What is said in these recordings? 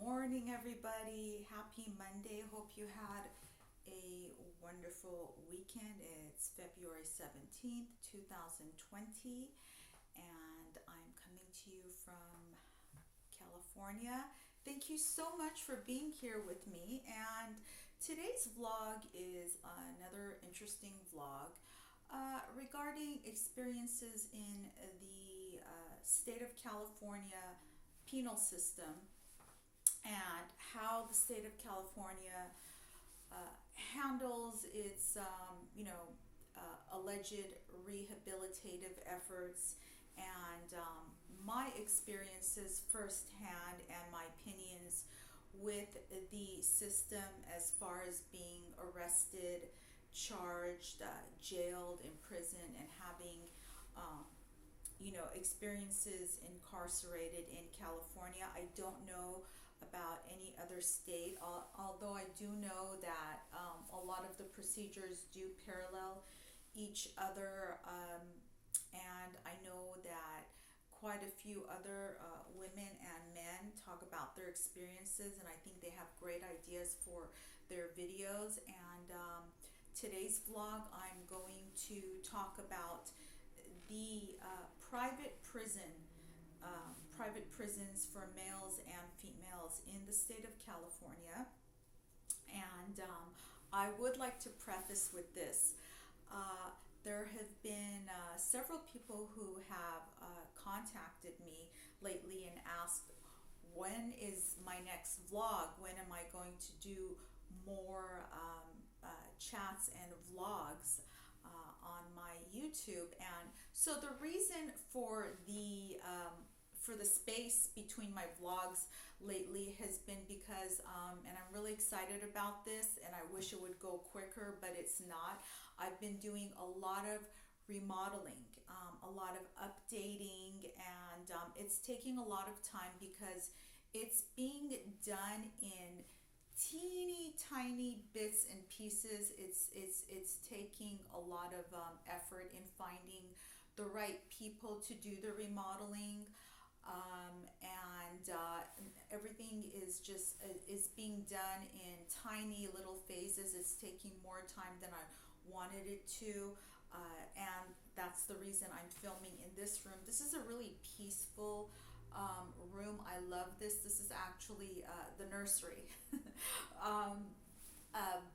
morning, everybody. Happy Monday. Hope you had a wonderful weekend. It's February 17th, 2020, and I'm coming to you from California. Thank you so much for being here with me. And today's vlog is another interesting vlog regarding experiences in the state of California penal system and how the state of California handles its, alleged rehabilitative efforts and my experiences firsthand and my opinions with the system as far as being arrested, charged, jailed, imprisoned, and having experiences incarcerated in California. I don't know about any other state, although I do know that a lot of the procedures do parallel each other, and I know that quite a few other women and men talk about their experiences, and I think they have great ideas for their videos. And today's vlog, I'm going to talk about the private prisons for males and females in the state of California. And I would like to preface with this. There have been several people who have contacted me lately and asked, when is my next vlog? When am I going to do more chats and vlogs on my YouTube? And so the reason for the space between my vlogs lately has been because, and I'm really excited about this, and I wish it would go quicker, but it's not. I've been doing a lot of remodeling, a lot of updating, and it's taking a lot of time because it's being done in teeny tiny bits and pieces. It's taking a lot of effort in finding the right people to do the remodeling, and everything is being done in tiny little phases. It's taking more time than I wanted it to, and that's the reason I'm filming in this room. This is a really peaceful room. I love this. This is actually the nursery.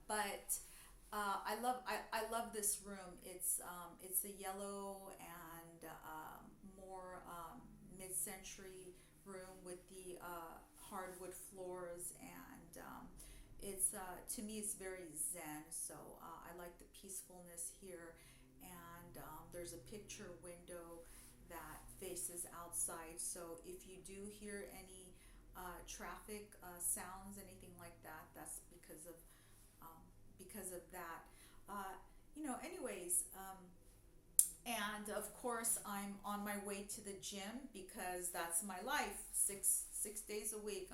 But I love this room. It's a yellow and more mid-century room with the hardwood floors, and it's to me it's very zen. So I like the peacefulness here, and there's a picture window that faces outside. So if you do hear any traffic sounds, anything like that, that's because of that. Anyways, and of course I'm on my way to the gym because that's my life. Six days a week,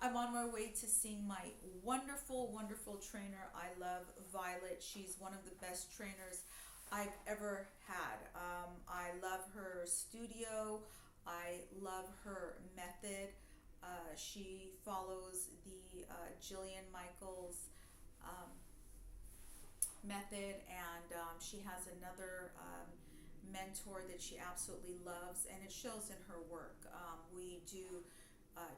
I'm on my way to seeing my wonderful trainer. I love Violet. She's one of the best trainers I've ever had. I love her studio. I love her method. She follows the Jillian Michaels method, and she has another mentor that she absolutely loves, and it shows in her work. We do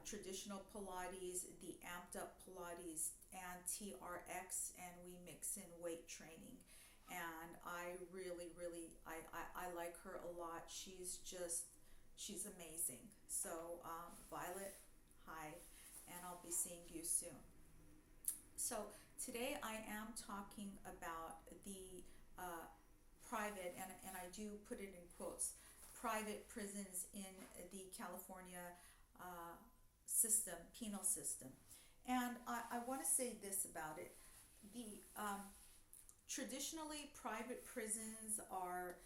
traditional Pilates, the amped up Pilates, and TRX, and we mix in weight training. And I really I like her a lot. She's amazing. So Violet, hi, and I'll be seeing you soon. So today I am talking about the private, and I do put it in quotes, private prisons in the California system, penal system. And I want to say this about it. The traditionally private prisons are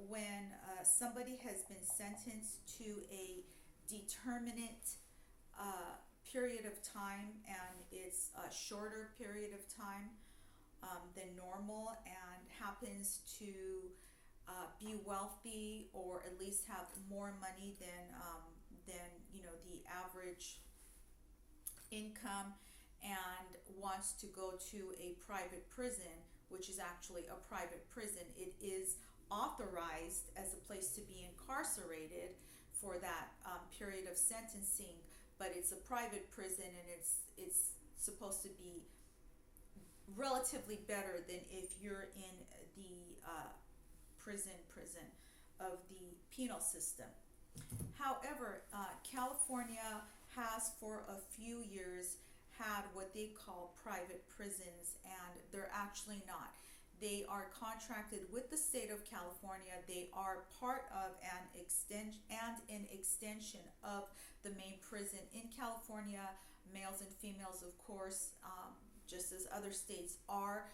when somebody has been sentenced to a determinate period of time, and it's a shorter period of time than normal, and happens to be wealthy or at least have more money than the income and wants to go to a private prison, which is actually a private prison, it is authorized as a place to be incarcerated for that period of sentencing, but it's a private prison, and it's supposed to be relatively better than if you're in the prison of the penal system. However, California has for a few years had what they call private prisons, and they're actually not. They are contracted with the state of California. They are part of an extension of the main prison in California. Males and females, of course, just as other states are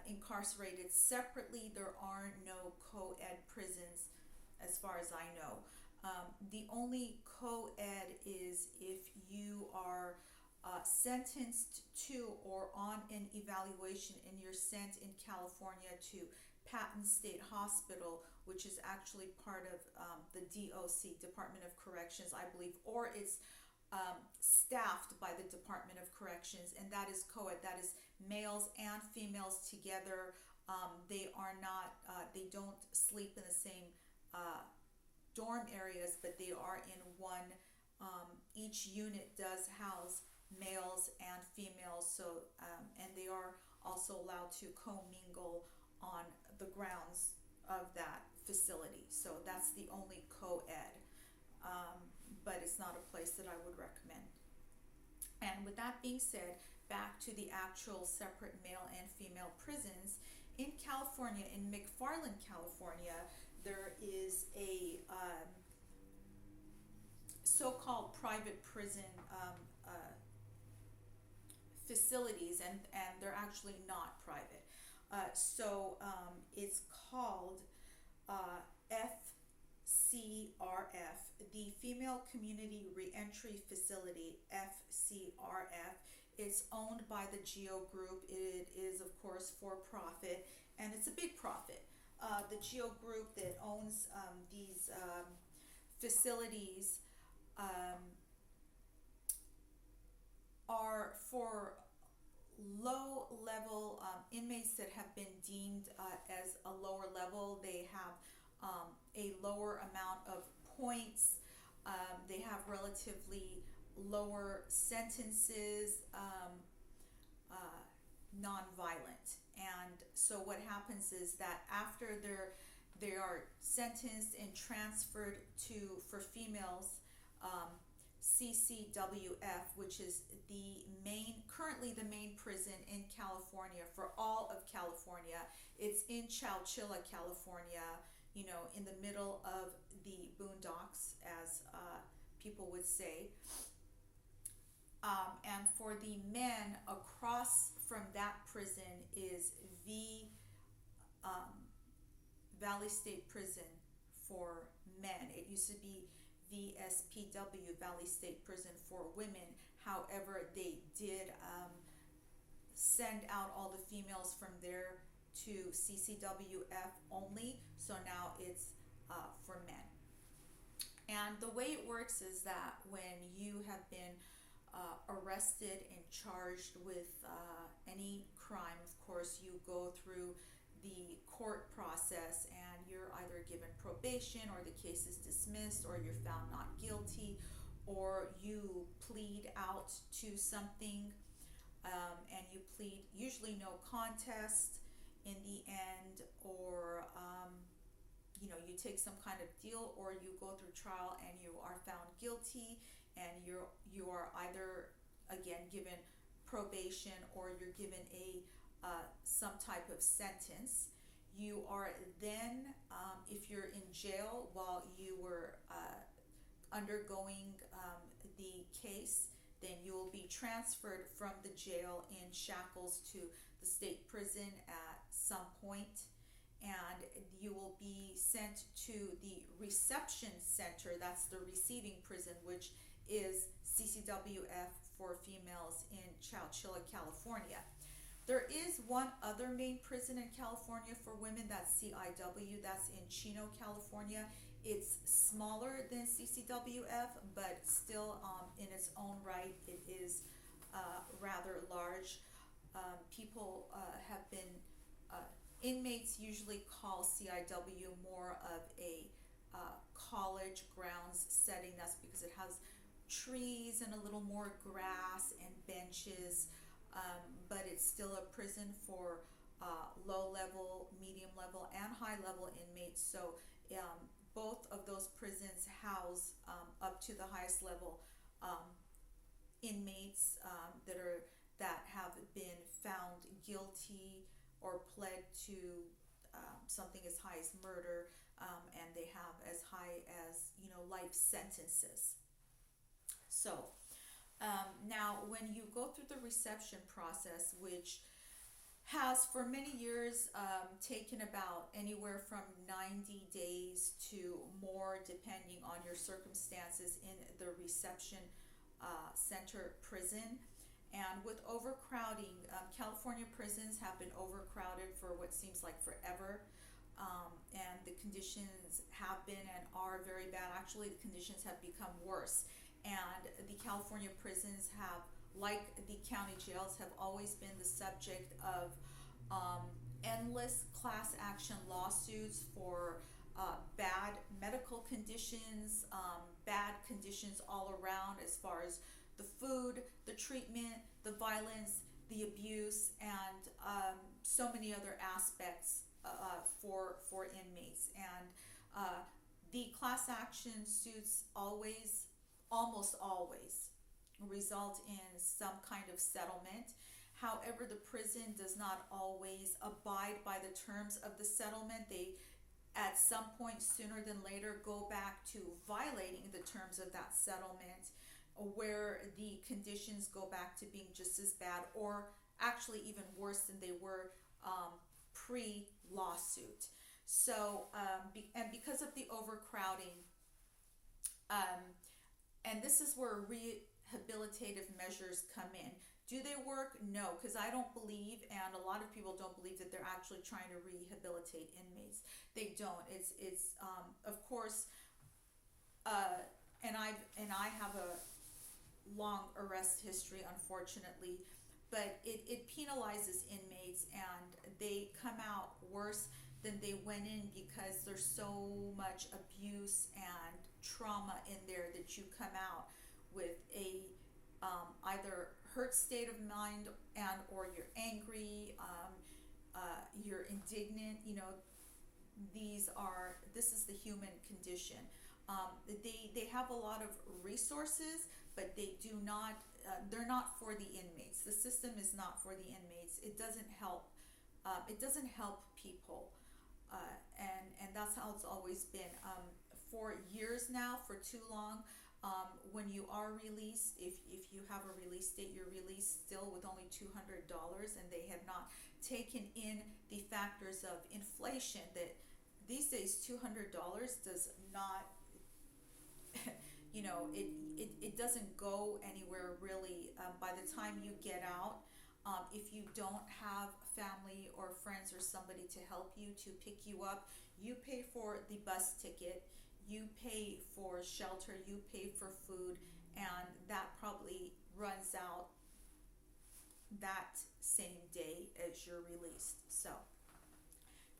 incarcerated separately. There are no co-ed prisons as far as I know. The only co-ed is if you are sentenced to or on an evaluation and you're sent in California to Patton State Hospital, which is actually part of the DOC, Department of Corrections, I believe, or it's staffed by the Department of Corrections, and that is co-ed. That is males and females together. They are not, they don't sleep in the same dorm areas, but they are in one. Each unit does house males and females, so and they are also allowed to commingle on the grounds of that facility. So that's the only co-ed, but it's not a place that I would recommend. And with that being said, back to the actual separate male and female prisons in California. In McFarland, California, there is a so-called private prison facilities, and they're actually not private. It's called FCRF, the Female Community Reentry Facility, FCRF. It's owned by the GEO Group. It is, of course, for profit, and it's a big profit. The GEO Group that owns these facilities are for low level inmates that have been deemed as a lower level. They have a lower amount of points. They have relatively lower sentences, non-violent. And so what happens is that after they are sentenced and transferred to, for females, CCWF, which is currently the main prison in California for all of California. It's in Chowchilla, California, in the middle of the boondocks, as people would say. And for the men, across from that prison is Valley State Prison for men. It used to be VSPW, Valley State Prison for women. However, they did send out all the females from there to CCWF only, so now it's for men. And the way it works is that when you have been arrested and charged with any crime, of course, you go through the court process, and you're either given probation, or the case is dismissed, or you're found not guilty, or you plead out to something, and you plead usually no contest in the end, or you take some kind of deal, or you go through trial and you are found guilty, and you are either again given probation, or you're given a some type of sentence. You are then, if you're in jail while you were undergoing the case, then you will be transferred from the jail in shackles to the state prison at some point, and you will be sent to the reception center. That's the receiving prison, which is CCWF for females in Chowchilla, California. There is one other main prison in California for women, that's CIW, that's in Chino, California. It's smaller than CCWF, but still in its own right, it is rather large. People have been, inmates usually call CIW more of a college grounds setting. That's because it has trees and a little more grass and benches, but it's still a prison for low level, medium level, and high level inmates. So both of those prisons house up to the highest level um, inmates that have been found guilty or pled to something as high as murder, and they have as high as life sentences. So now, when you go through the reception process, which has for many years taken about anywhere from 90 days to more, depending on your circumstances in the reception center prison. And with overcrowding, California prisons have been overcrowded for what seems like forever. And the conditions have been and are very bad. Actually, the conditions have become worse. And the California prisons have, like the county jails, have always been the subject of endless class action lawsuits for bad medical conditions, bad conditions all around as far as the food, the treatment, the violence, the abuse, and so many other aspects for inmates. And the class action suits almost always result in some kind of settlement. However, the prison does not always abide by the terms of the settlement. They, at some point sooner than later, go back to violating the terms of that settlement, where the conditions go back to being just as bad or actually even worse than they were pre-lawsuit. So, and because of the overcrowding, and this is where rehabilitative measures come in. Do they work? No, because I don't believe, and a lot of people don't believe, that they're actually trying to rehabilitate inmates. They don't. It's of course, and I have a long arrest history, unfortunately, but it penalizes inmates, and they come out worse than they went in because there's so much abuse and trauma in there that you come out with a either hurt state of mind, and or you're angry, you're indignant. This is the human condition. They have a lot of resources, but they do not. They're not for the inmates. The system is not for the inmates. It doesn't help. It doesn't help people, and that's how it's always been. For years now, for too long. When you are released, if you have a release date, you're released still with only $200, and they have not taken in the factors of inflation. That these days $200 does not, it doesn't go anywhere really. By the time you get out, if you don't have family or friends or somebody to help you, to pick you up, you pay for the bus ticket, you pay for shelter, you pay for food, and that probably runs out that same day as you're released. So,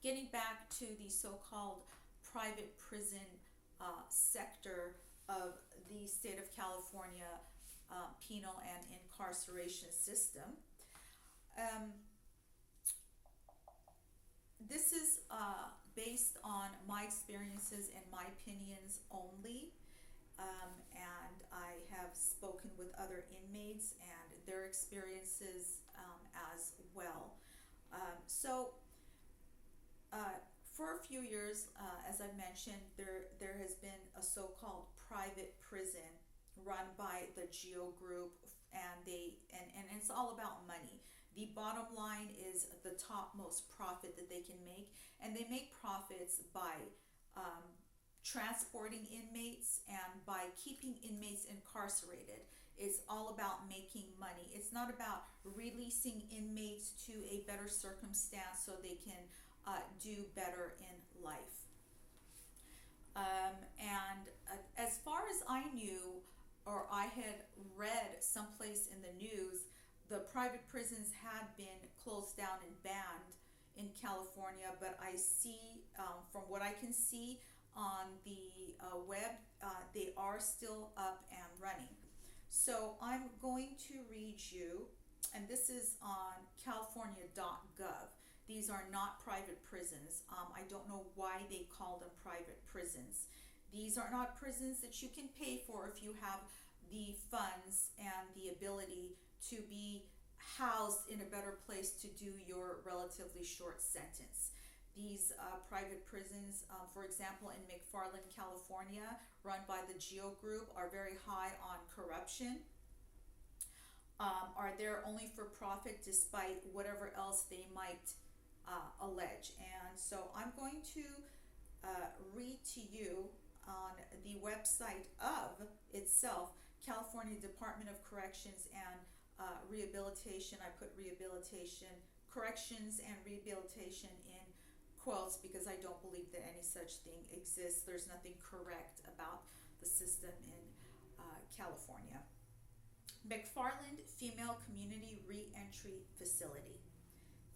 getting back to the so-called private prison sector of the state of California penal and incarceration system. This is based on my experiences and my opinions only, and I have spoken with other inmates and their experiences as well. So, for a few years, as I mentioned, there has been a so-called private prison run by the GEO Group, and it's all about money. The bottom line is the topmost profit that they can make, and they make profits by transporting inmates and by keeping inmates incarcerated. It's all about making money. It's not about releasing inmates to a better circumstance so they can do better in life. And as far as I knew, or I had read someplace in the news, the private prisons had been closed down and banned in California, but I see, from what I can see on the web, they are still up and running. So I'm going to read you, and this is on california.gov. These are not private prisons. I don't know why they call them private prisons. These are not prisons that you can pay for if you have the funds and the ability to be housed in a better place to do your relatively short sentence. These private prisons, for example, in McFarland, California, run by the GEO Group, are very high on corruption, are there only for profit despite whatever else they might allege. And so I'm going to read to you on the website of itself, California Department of Corrections and Rehabilitation. I put rehabilitation, corrections and rehabilitation in quotes because I don't believe that any such thing exists. There's nothing correct about the system in California. McFarland Female Community Reentry Facility.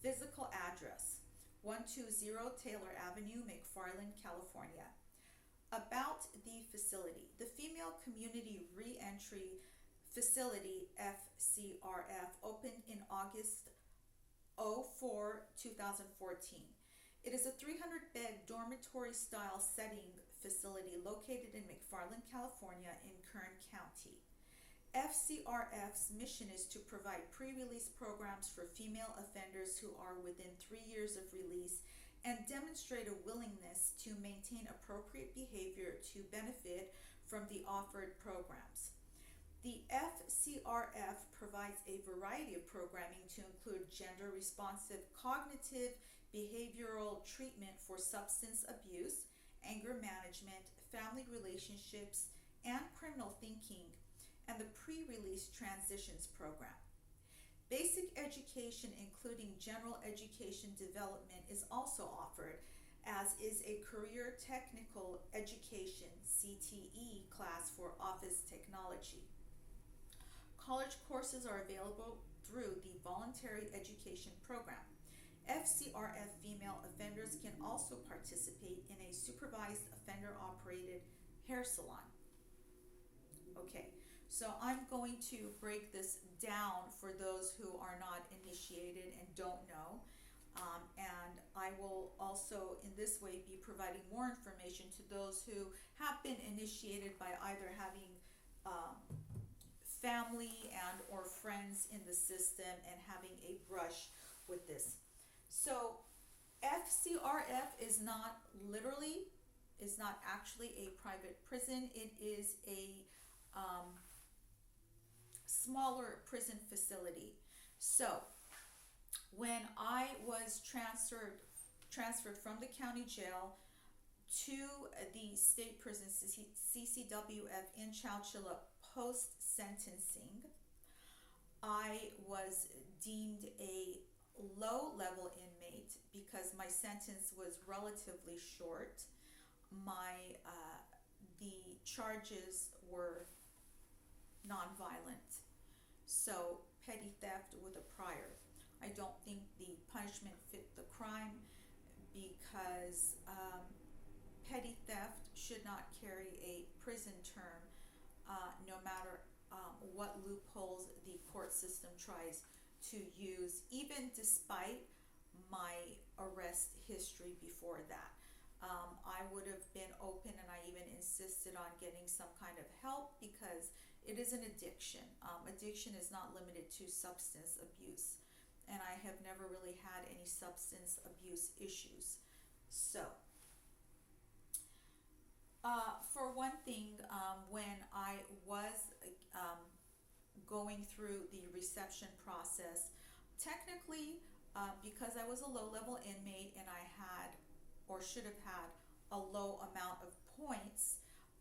Physical address: 120 Taylor Avenue, McFarland, California. About the facility: the Female Community Reentry Facility, FCRF, opened in August 2014. It is a 300-bed dormitory-style setting facility located in McFarland, California, in Kern County. FCRF's mission is to provide pre-release programs for female offenders who are within 3 years of release and demonstrate a willingness to maintain appropriate behavior to benefit from the offered programs. The FCRF provides a variety of programming to include gender-responsive cognitive behavioral treatment for substance abuse, anger management, family relationships, and criminal thinking, and the pre-release transitions program. Basic education, including general education development, is also offered, as is a career technical education CTE class for office technology. College courses are available through the Voluntary Education Program. FCRF female offenders can also participate in a supervised offender-operated hair salon. Okay, so I'm going to break this down for those who are not initiated and don't know. And I will also, in this way, be providing more information to those who have been initiated by either having family and or friends in the system and having a brush with this. So FCRF is not actually a private prison. It is a smaller prison facility. So when I was transferred from the county jail to the state prison, CCWF in Chowchilla, post-sentencing, I was deemed a low-level inmate because my sentence was relatively short. The charges were nonviolent, so petty theft with a prior. I don't think the punishment fit the crime because petty theft should not carry a prison term, no matter what loopholes the court system tries to use, even despite my arrest history before that. I would have been open, and I even insisted on getting some kind of help because it is an addiction. Addiction is not limited to substance abuse, and I have never really had any substance abuse issues. So, for one thing, when I was going through the reception process, technically, because I was a low-level inmate and I had or should have had a low amount of points,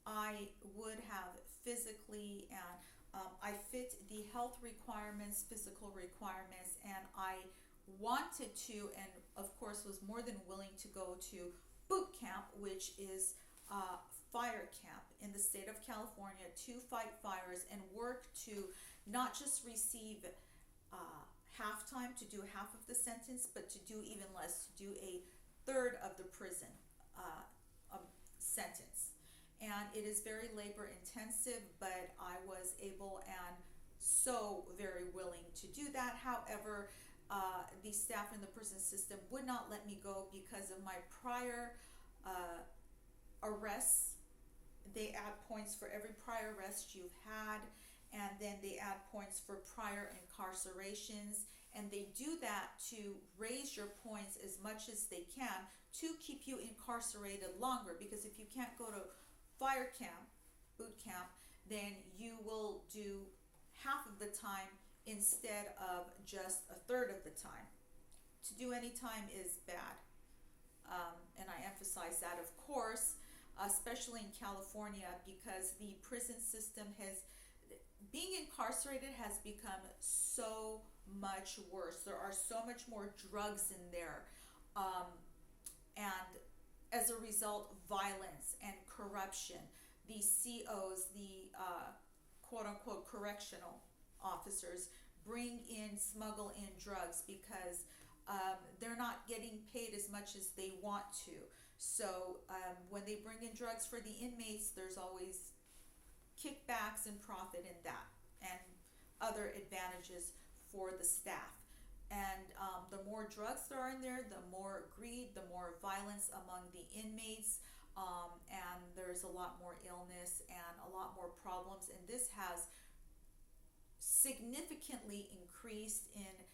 I would have physically and I fit the health requirements, physical requirements, and I wanted to, and of course was more than willing to go to boot camp, which is fire camp in the state of California to fight fires and work to not just receive half time, to do half of the sentence, but to do even less, to do a third of the prison sentence. And it is very labor intensive, but I was able and so very willing to do that. However, the staff in the prison system would not let me go because of my prior arrests. They add points for every prior arrest you've had, and then they add points for prior incarcerations, and they do that to raise your points as much as they can to keep you incarcerated longer, because if you can't go to fire camp, boot camp, then you will do half of the time instead of just a third of the time. To do any time is bad, and I emphasize that, of course, especially in California, because the prison system being incarcerated has become so much worse. There are so much more drugs in there, and as a result, violence and corruption. The COs, the quote-unquote correctional officers, smuggle in drugs because they're not getting paid as much as they want to. So when they bring in drugs for the inmates, there's always kickbacks and profit in that, and other advantages for the staff. And the more drugs there are in there, the more greed, the more violence among the inmates, and there's a lot more illness and a lot more problems. And this has significantly increased in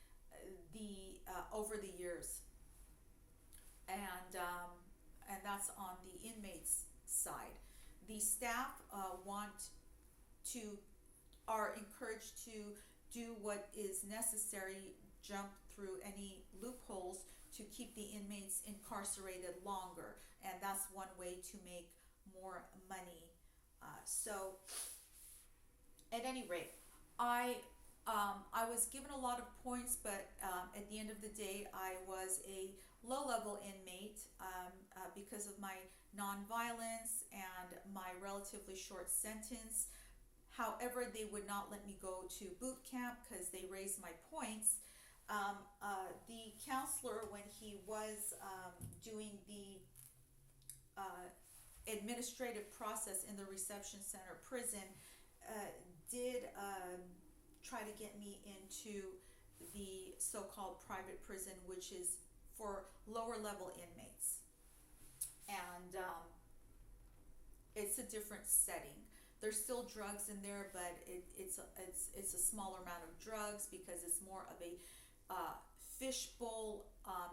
the over the years, and that's on the inmates' side. The staff are encouraged to do what is necessary, jump through any loopholes to keep the inmates incarcerated longer, and that's one way to make more money. So, at any rate, I was given a lot of points, but at the end of the day, I was a low-level inmate because of my nonviolence and my relatively short sentence. However, they would not let me go to boot camp because they raised my points. The counselor, when he was doing the administrative process in the reception center prison, did try to get me into the so-called private prison, which is for lower level inmates. And it's a different setting. There's still drugs in there, but it's a smaller amount of drugs because it's more of a fishbowl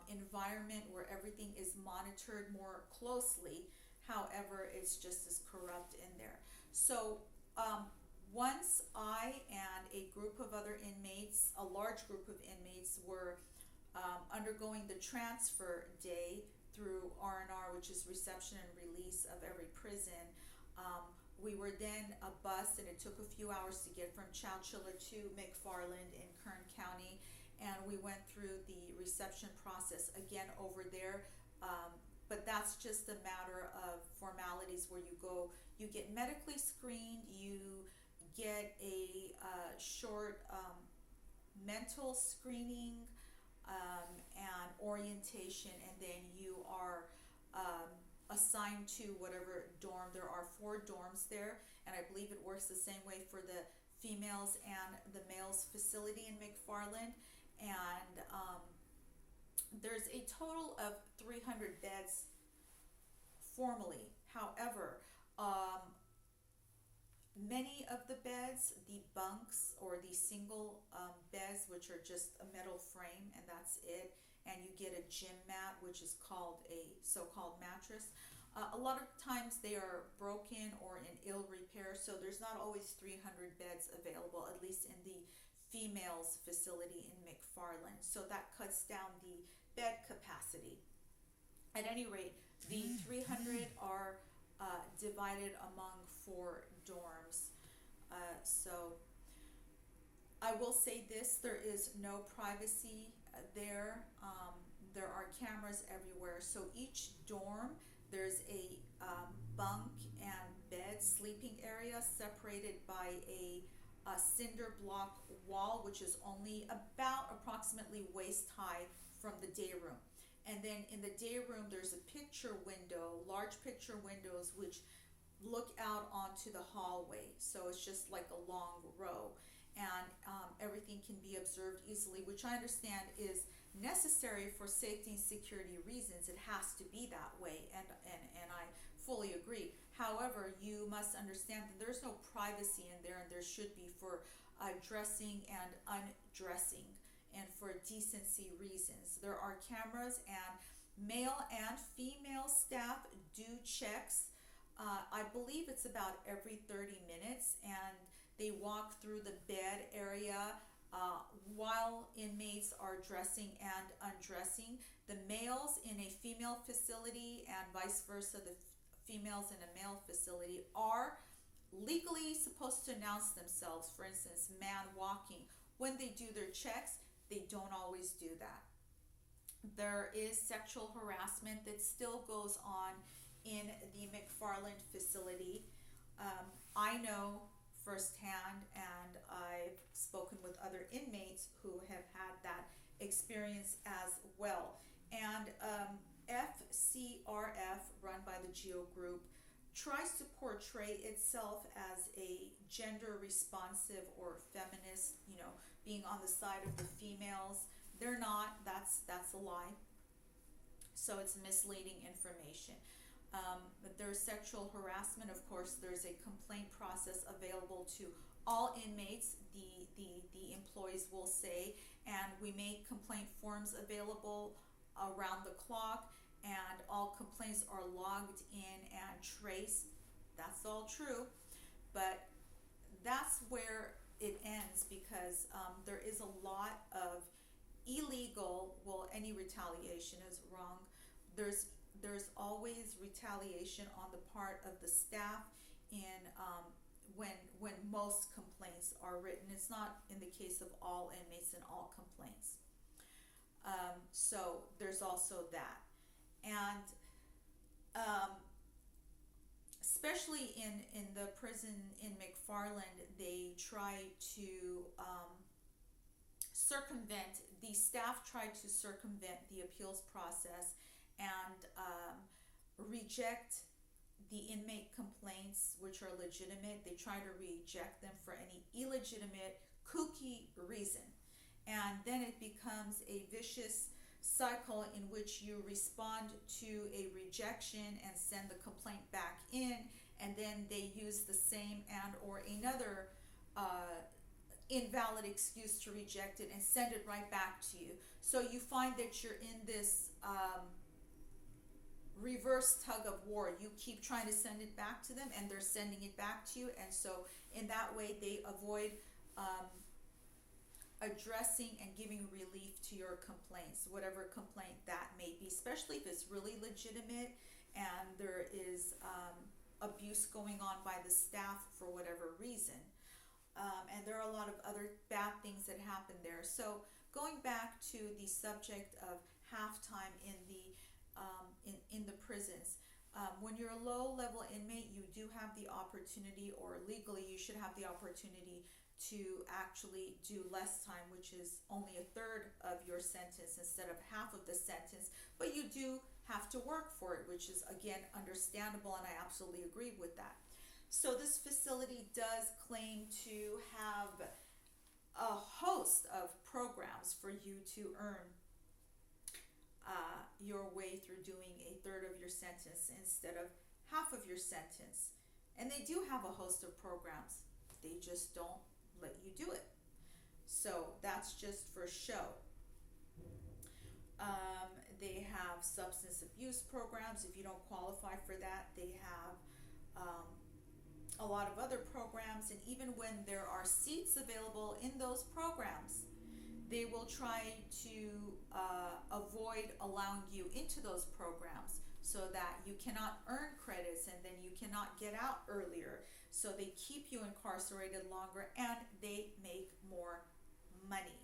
environment where everything is monitored more closely. However, it's just as corrupt in there. So once I and a group of other inmates, a large group of inmates, were undergoing the transfer day through R&R, which is reception and release of every prison, we were then bused, and it took a few hours to get from Chowchilla to McFarland in Kern County, and we went through the reception process again over there. But that's just a matter of formalities where you get medically screened, you get a short mental screening and orientation, and then you are assigned to whatever dorm. There are 4 dorms there, and I believe it works the same way for the females and the males facility in McFarland. And there's a total of 300 beds formally. However, many of the beds, the bunks or the single beds, which are just a metal frame and that's it, and you get a gym mat, which is called a so-called mattress. A lot of times they are broken or in ill repair, so there's not always 300 beds available, at least in the females facility in McFarland. So that cuts down the bed capacity. At any rate, the 300 are divided among 4 dorms. So I will say this, there is no privacy there. There are cameras everywhere. So each dorm There's a bunk and bed sleeping area separated by a cinder block wall, which is only about approximately waist high from the day room. And then in the day room, there's a picture window, large picture windows, which look out onto the hallway. So it's just like a long row, and everything can be observed easily, which I understand is necessary for safety and security reasons. It has to be that way, and I fully agree. However, you must understand that there's no privacy in there, and there should be for dressing and undressing and for decency reasons. There are cameras, and male and female staff do checks. I believe it's about every 30 minutes, and they walk through the bed area while inmates are dressing and undressing. The males in a female facility and vice versa, the females in a male facility are legally supposed to announce themselves. For instance, man walking. When they do their checks, they don't always do that. There is sexual harassment that still goes on in the McFarland facility. I know firsthand, and I've spoken with other inmates who have had that experience as well. And FCRF, run by the GEO Group, tries to portray itself as a gender responsive or feminist, being on the side of the females. They're not. That's a lie. So it's misleading information. But there's sexual harassment. Of course, there's a complaint process available to all inmates. The employees will say, and we make complaint forms available around the clock, and all complaints are logged in and traced. That's all true, but that's where it ends, because there is a lot of illegal, any retaliation is wrong. There's always retaliation on the part of the staff in when most complaints are written. It's not in the case of all inmates and all complaints. So there's also that. And especially in the prison in McFarland, they try to the staff tried to circumvent the appeals process and reject the inmate complaints, which are legitimate. They try to reject them for any illegitimate, kooky reason. And then it becomes a vicious cycle in which you respond to a rejection and send the complaint back in, and then they use the same and or another invalid excuse to reject it and send it right back to you. So you find that you're in this reverse tug of war. You keep trying to send it back to them, and they're sending it back to you, and so in that way they avoid addressing and giving relief to your complaints, whatever complaint that may be, especially if it's really legitimate and there is abuse going on by the staff for whatever reason. And there are a lot of other bad things that happen there. So going back to the subject of halftime in the prisons, when you're a low-level inmate, you do have the opportunity, or legally you should have the opportunity, to actually do less time, which is only a third of your sentence instead of half of the sentence. But you do have to work for it, which is, again, understandable, and I absolutely agree with that. So this facility does claim to have a host of programs for you to earn your way through doing a third of your sentence instead of half of your sentence. And they do have a host of programs. They just don't let you do it. So that's just for show. They have substance abuse programs. If you don't qualify for that, they have a lot of other programs, and even when there are seats available in those programs, they will try to avoid allowing you into those programs so that you cannot earn credits and then you cannot get out earlier. So they keep you incarcerated longer, and they make more money,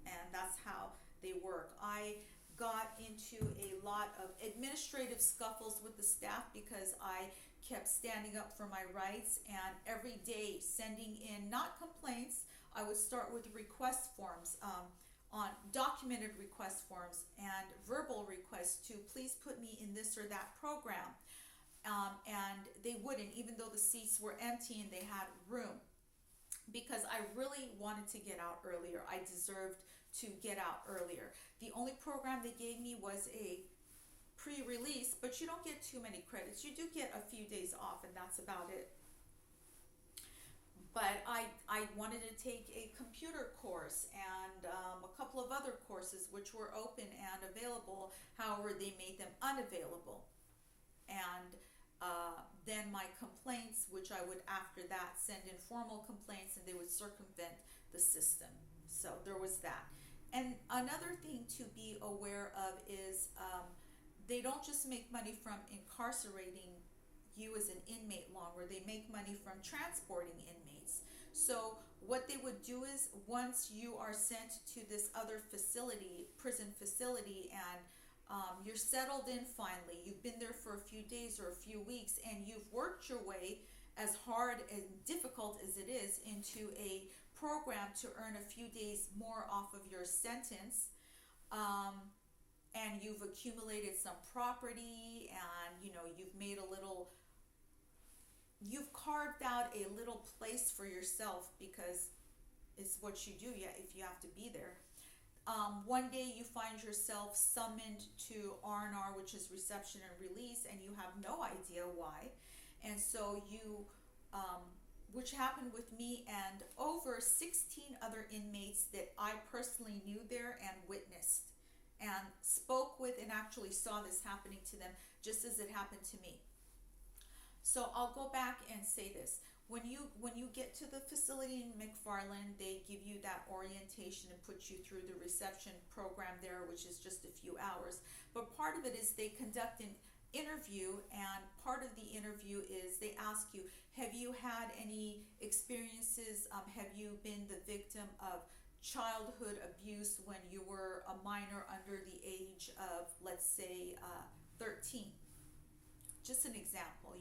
and that's how they work. I got into a lot of administrative scuffles with the staff because I kept standing up for my rights, and every day sending in, not complaints, I would start with request forms, on documented request forms and verbal requests to please put me in this or that program. And they wouldn't, even though the seats were empty and they had room, because I really wanted to get out earlier. I deserved to get out earlier. The only program they gave me was a pre-release, but you don't get too many credits. You do get a few days off, and that's about it. But I wanted to take a computer course and a couple of other courses which were open and available. However, they made them unavailable. And then my complaints, which I would after that send in formal complaints, and they would circumvent the system. So there was that. And another thing to be aware of is they don't just make money from incarcerating you as an inmate longer. They make money from transporting inmates. So what they would do is, once you are sent to this other facility, prison facility, and you're settled in finally, you've been there for a few days or a few weeks, and you've worked your way, as hard and difficult as it is, into a program to earn a few days more off of your sentence, and you've accumulated some property, and you've carved out a little place for yourself, because it's what you do, yeah, if you have to be there. One day you find yourself summoned to R&R, which is reception and release, and you have no idea why. And so which happened with me and over 16 other inmates that I personally knew there and witnessed and spoke with, and actually saw this happening to them just as it happened to me. So I'll go back and say this. When you get to the facility in McFarland, they give you that orientation and put you through the reception program there, which is just a few hours. But part of it is they conduct an interview, and part of the interview is they ask you, have you had any experiences, have you been the victim of childhood abuse when you were a minor under the age of, let's say, 13? Just an example,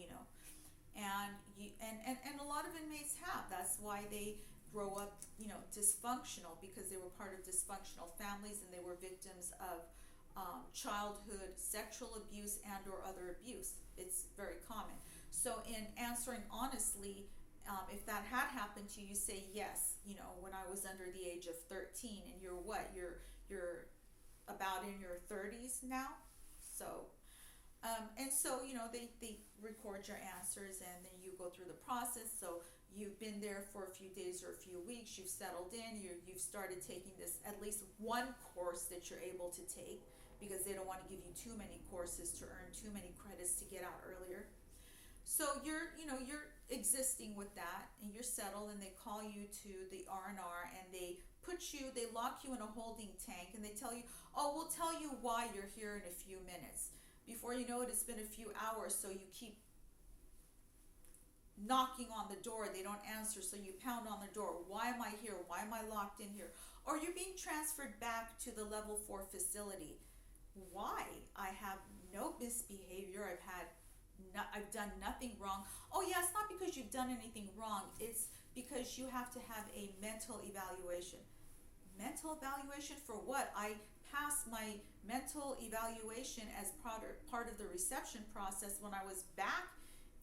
and a lot of inmates have. That's why they grow up, dysfunctional, because they were part of dysfunctional families and they were victims of childhood sexual abuse and or other abuse. It's very common. So in answering honestly, if that had happened to you, say yes. When I was under the age of 13, and you're what? You're about in your 30s now. So and so, they record your answers, and then you go through the process. So you've been there for a few days or a few weeks, you've settled in, you've started taking this, at least one course that you're able to take, because they don't want to give you too many courses to earn too many credits to get out earlier. So you're existing with that, and you're settled, and they call you to the R&R, and they lock you in a holding tank, and they tell you, oh, we'll tell you why you're here in a few minutes. Before you know it, it's been a few hours, so you keep knocking on the door. They don't answer, so you pound on the door. Why am I here? Why am I locked in here? Or you're being transferred back to the level 4 facility. Why? I have no misbehavior. I've done nothing wrong. Oh yeah, it's not because you've done anything wrong. It's because you have to have a mental evaluation. Mental evaluation for what? I passed my mental evaluation as part of the reception process when I was back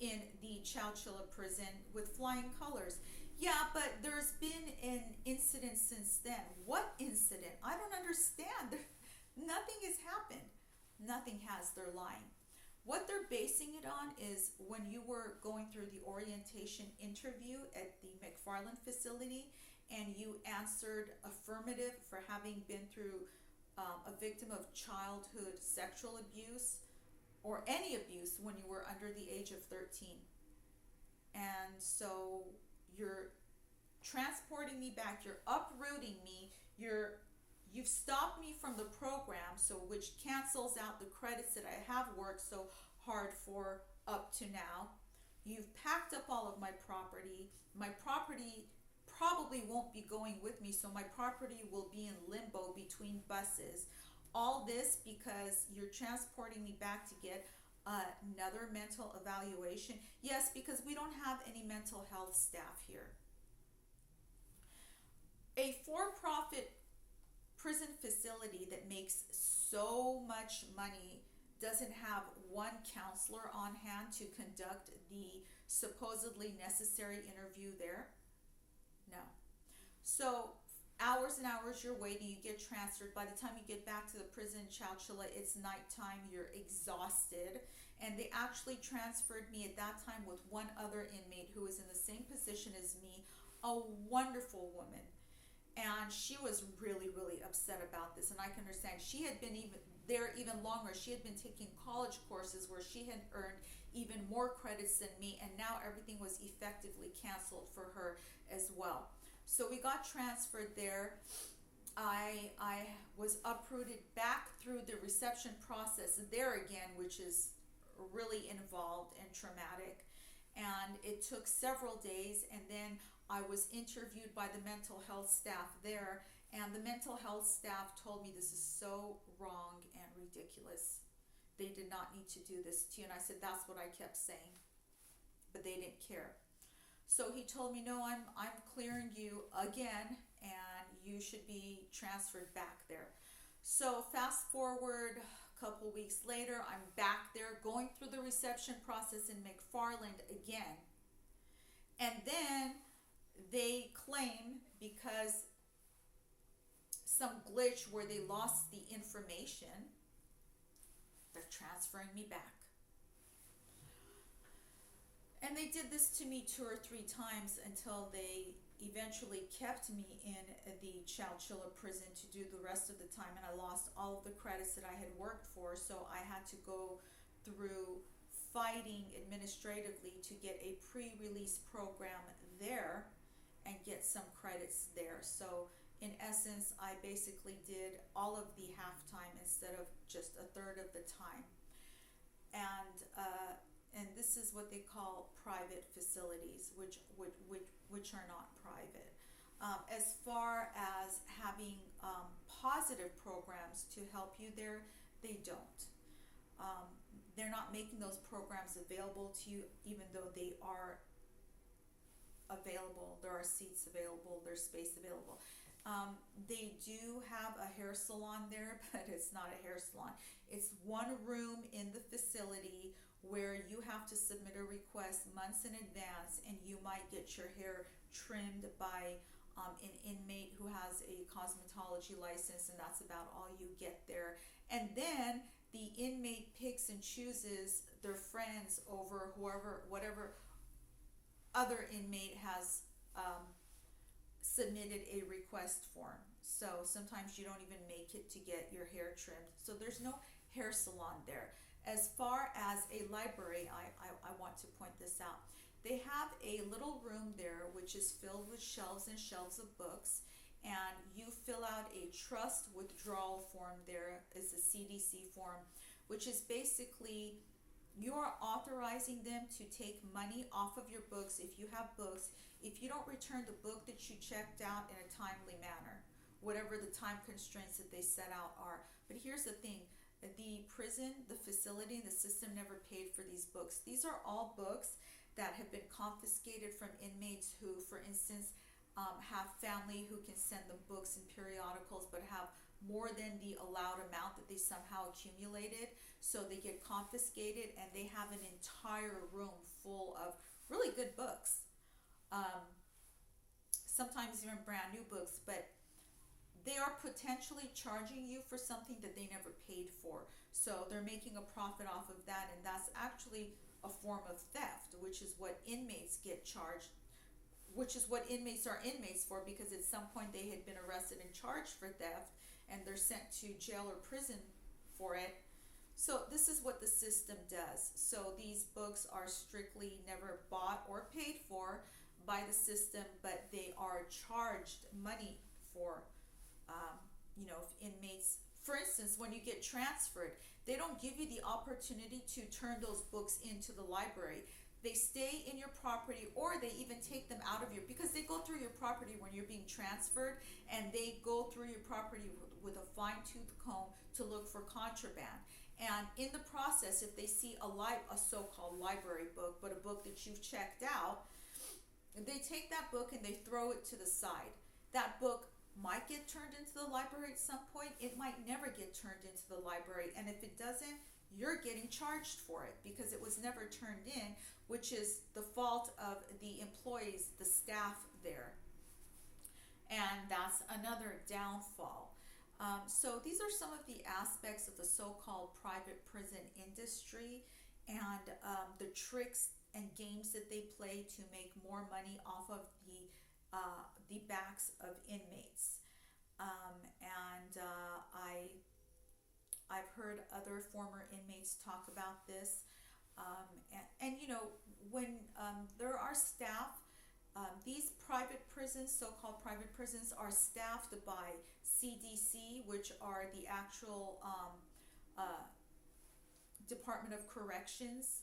in the Chowchilla prison with flying colors. Yeah, but there's been an incident since then. What incident? I don't understand. Nothing has happened. Nothing has. They're lying. What they're basing it on is when you were going through the orientation interview at the McFarland facility, and you answered affirmative for having been through a victim of childhood sexual abuse or any abuse when you were under the age of 13. And so you're transporting me back, you're uprooting me, you've stopped me from the program, so which cancels out the credits that I have worked so hard for up to now. You've packed up all of my property. My property probably won't be going with me, so my property will be in limbo between buses. all this because you're transporting me back to get another mental evaluation? Yes, because we don't have any mental health staff here. A for-profit prison facility that makes so much money doesn't have one counselor on hand to conduct the supposedly necessary interview there? No. So hours and hours you're waiting, you get transferred. By the time you get back to the prison in Chowchilla, it's nighttime, you're exhausted. And they actually transferred me at that time with one other inmate who was in the same position as me, a wonderful woman. And she was really, really upset about this, and I can understand. She had been even there even longer. She had been taking college courses where she had earned even more credits than me, and now everything was effectively canceled for her as well. So we got transferred there. I was uprooted back through the reception process there again, which is really involved and traumatic. And it took several days, and then I was interviewed by the mental health staff there, and the mental health staff told me, this is so wrong and ridiculous. They did not need to do this to you. And I said, that's what I kept saying, but they didn't care. So he told me, no, I'm clearing you again, and you should be transferred back there. So fast forward a couple weeks later, I'm back there going through the reception process in McFarland again. And then they claim, because some glitch where they lost the information, they're transferring me back. And they did this to me 2 or 3 times until they eventually kept me in the Chowchilla prison to do the rest of the time, and I lost all of the credits that I had worked for, so I had to go through fighting administratively to get a pre-release program there and get some credits there. So in essence, I basically did all of the halftime instead of just a third of the time. And this is what they call private facilities, which are not private. As far as having positive programs to help you there, they don't. They're not making those programs available to you, even though they are available. There are seats available, there's space available. They do have a hair salon there, but it's not a hair salon. It's one room in the facility where you have to submit a request months in advance, and you might get your hair trimmed by an inmate who has a cosmetology license, and that's about all you get there. And then the inmate picks and chooses their friends over whatever other inmate has submitted a request form. So sometimes you don't even make it to get your hair trimmed. So there's no hair salon there. As far as a library, I want to point this out. They have a little room there which is filled with shelves and shelves of books, and you fill out a trust withdrawal form. There is a CDC form, which is basically you're authorizing them to take money off of your books if you have books, if you don't return the book that you checked out in a timely manner, whatever the time constraints that they set out are. But here's the thing, the prison, the facility, the system never paid for these books. These are all books that have been confiscated from inmates who, for instance, have family who can send them books and periodicals, but have more than the allowed amount that they somehow accumulated. So they get confiscated, and they have an entire room full of really good books. Sometimes even brand new books, but they are potentially charging you for something that they never paid for. So they're making a profit off of that, and that's actually a form of theft, which is what inmates get charged, which is what inmates are inmates for, because at some point they had been arrested and charged for theft, and they're sent to jail or prison for it. So this is what the system does. So these books are strictly never bought or paid for by the system, but they are charged money for, inmates. For instance, when you get transferred, they don't give you the opportunity to turn those books into the library. they stay in your property, or they even take them out of your, because they go through your property when you're being transferred, and they go through your property with a fine-tooth comb to look for contraband. And in the process, if they see a so-called library book, but a book that you've checked out, they take that book and they throw it to the side. That book might get turned into the library at some point. It might never get turned into the library. And if it doesn't, you're getting charged for it because it was never turned in, which is the fault of the employees, the staff there. And that's another downfall. So these are some of the aspects of the so-called private prison industry, and the tricks and games that they play to make more money off of the backs of inmates. I've heard other former inmates talk about this. And you know, when there are staff, these private prisons, so-called private prisons, are staffed by CDC, which are the actual Department of Corrections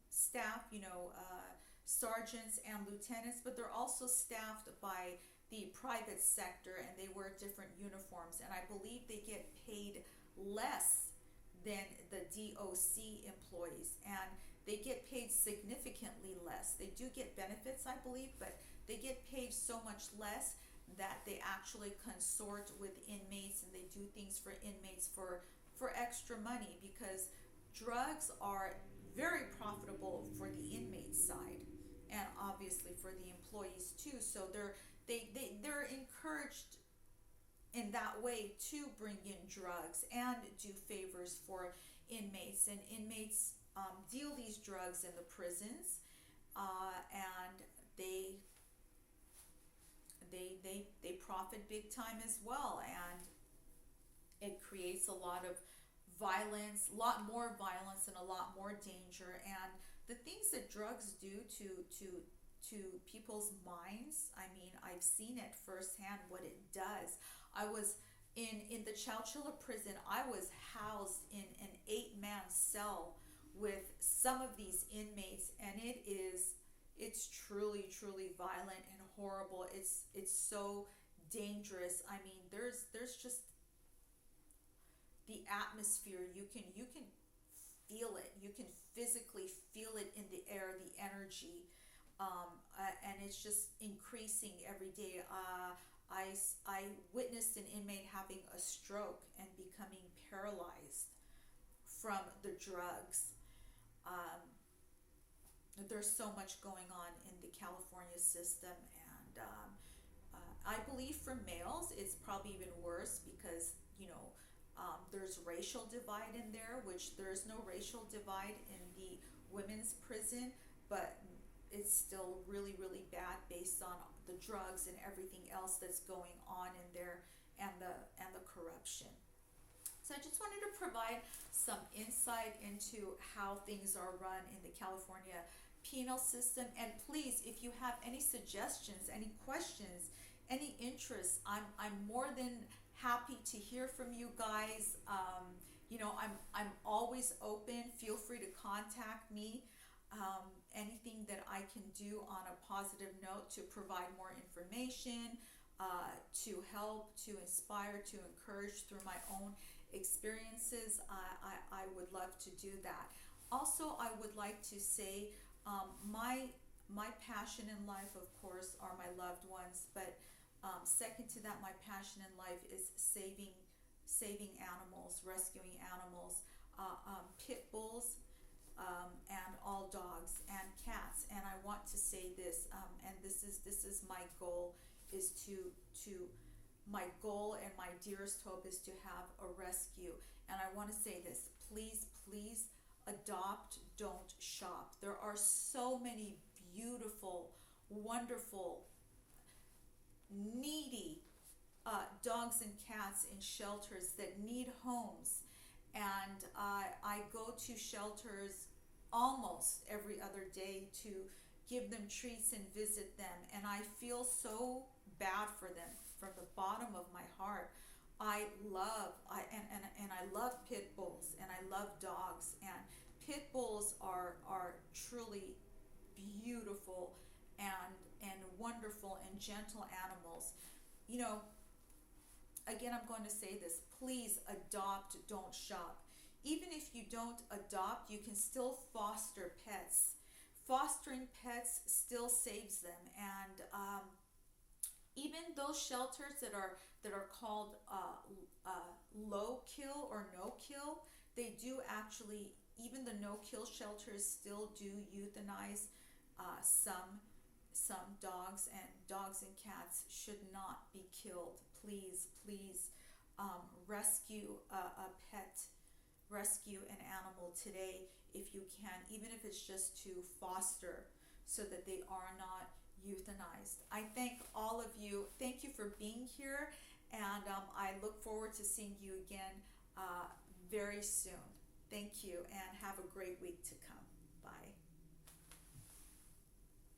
staff, you know, sergeants and lieutenants, but they're also staffed by the private sector, and they wear different uniforms, and I believe they get paid less than the DOC employees, and they get paid significantly less. They do get benefits, I believe, but they get paid so much less that they actually consort with inmates, and they do things for inmates for extra money, because drugs are very profitable for the inmate side, and obviously for the employees too. So they're encouraged in that way to bring in drugs and do favors for inmates, and inmates deal these drugs in the prisons, and they profit big time as well, and it creates a lot of violence, a lot more violence, and a lot more danger. And the things that drugs do to people's minds, I mean, I've seen it firsthand what it does. I was in the Chowchilla prison. I was housed in an 8-man cell with some of these inmates, and it's truly violent and horrible. It's so dangerous. I mean, there's just the atmosphere. You can feel it. You can physically feel it in the air, the energy, and it's just increasing every day. I witnessed an inmate having a stroke and becoming paralyzed from the drugs. There's so much going on in the California system, and I believe for males it's probably even worse, because you know, there's racial divide in there, which there's no racial divide in the women's prison, but it's still really bad based on the drugs and everything else that's going on in there, and the corruption. So I just wanted to provide some insight into how things are run in the California penal system. And please, if you have any suggestions, any questions, any interests, I'm more than happy to hear from you guys. You know, I'm always open. Feel free to contact me. Anything that I can do on a positive note to provide more information, to help, to inspire, to encourage through my own experiences, I would love to do that. Also, I would like to say, my passion in life, of course, are my loved ones, but second to that, my passion in life is saving animals, rescuing animals, pit bulls, and all dogs and cats. And I want to say this, and this is my goal, is to my goal and my dearest hope is to have a rescue. And I want to say this: please adopt, don't shop. There are so many beautiful, wonderful, needy dogs and cats in shelters that need homes, and I go to shelters almost every other day to give them treats and visit them, and I feel so bad for them from the bottom of my heart. I love pit bulls, and I love dogs, and pit bulls are truly beautiful and wonderful and gentle animals. You know, again, I'm going to say this, please adopt, don't shop. Even if you don't adopt, you can still foster pets. Fostering pets still saves them, and even those shelters that are called low kill or no kill, they do actually, even the no kill shelters still do euthanize some dogs, and dogs and cats should not be killed. Please, please, rescue a pet, rescue an animal today if you can, even if it's just to foster so that they are not euthanized. I thank all of you. Thank you for being here, and I look forward to seeing you again very soon. Thank you, and have a great week to come. Bye.